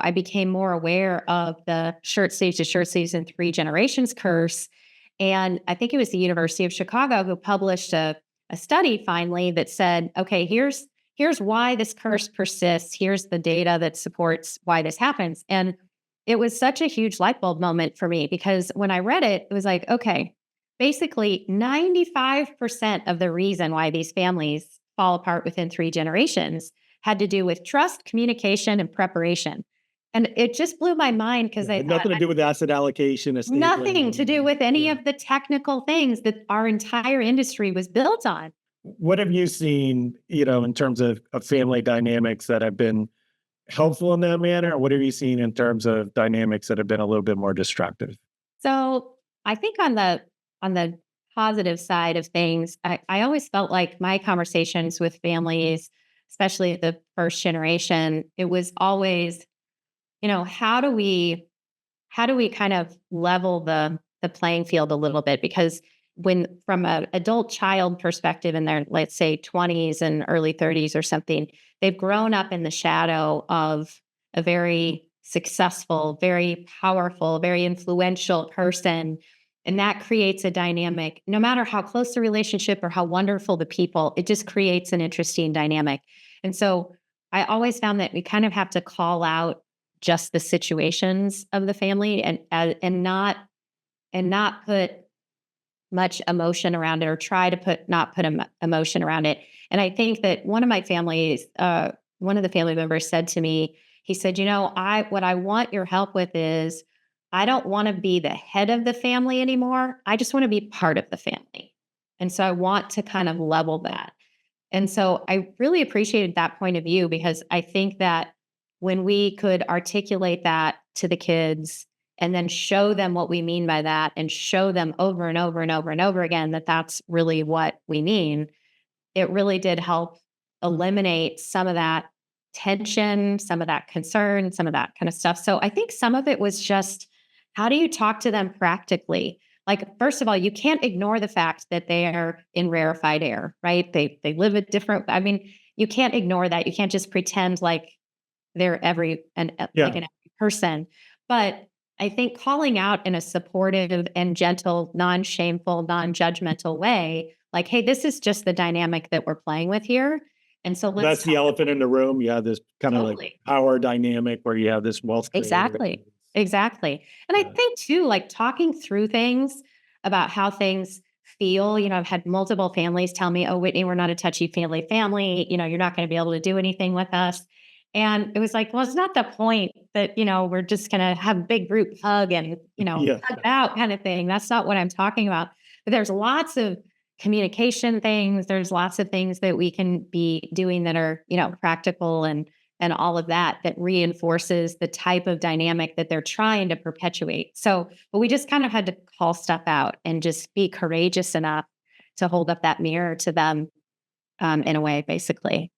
I became more aware of the short sleeves to short sleeves in 3 generations curse. And I think it was the University of Chicago who published a study finally that said, okay, here's why this curse persists. Here's the data that supports why this happens. And it was such a huge light bulb moment for me, because when I read it, it was like, okay, basically 95% of the reason why these families fall apart within 3 generations had to do with trust, communication, and preparation. And it just blew my mind, because I Had thought, nothing to do with asset allocation, estate nothing planning. to do with any of the technical things that our entire industry was built on. What have you seen, in terms of family dynamics that have been helpful in that manner? Or what have you seen in terms of dynamics that have been a little bit more destructive? So I think on the positive side of things, I always felt like my conversations with families, especially the first generation, it was always, how do we kind of level the playing field a little bit? Because when, from an adult child perspective in their, let's say, 20s and early 30s or something, they've grown up in the shadow of a very successful, very powerful, very influential person. And that creates a dynamic. No matter how close the relationship or how wonderful the people, it just creates an interesting dynamic. And so I always found that we kind of have to call out just the situations of the family, and not put much emotion around it, or try to not put emotion around it. And I think that one of the family members said to me, he said, what I want your help with is, I don't want to be the head of the family anymore. I just want to be part of the family. And so I want to kind of level that. And so I really appreciated that point of view, because I think that when we could articulate that to the kids and then show them what we mean by that, and show them over and over and over and over again that that's really what we mean, it really did help eliminate some of that tension, some of that concern, some of that kind of stuff. So I think some of it was just, how do you talk to them practically? Like, first of all, you can't ignore the fact that they are in rarefied air, right? They live a different, you can't ignore that. You can't just pretend like they're like an every person. But I think calling out in a supportive and gentle, non-shameful, non-judgmental way, like, hey, this is just the dynamic that we're playing with here. And so that's the elephant in the room. You have this kind of like power dynamic where you have this wealth creator. Exactly. And I think too, like, talking through things about how things feel, I've had multiple families tell me, oh, Whitney, we're not a touchy-feely family. You're not going to be able to do anything with us. And it was like, well, it's not the point that, we're just going to have a big group hug and, hug it out kind of thing. That's not what I'm talking about. But there's lots of communication things. There's lots of things that we can be doing that are, practical and all of that reinforces the type of dynamic that they're trying to perpetuate. So, but we just kind of had to call stuff out and just be courageous enough to hold up that mirror to them, in a way, basically.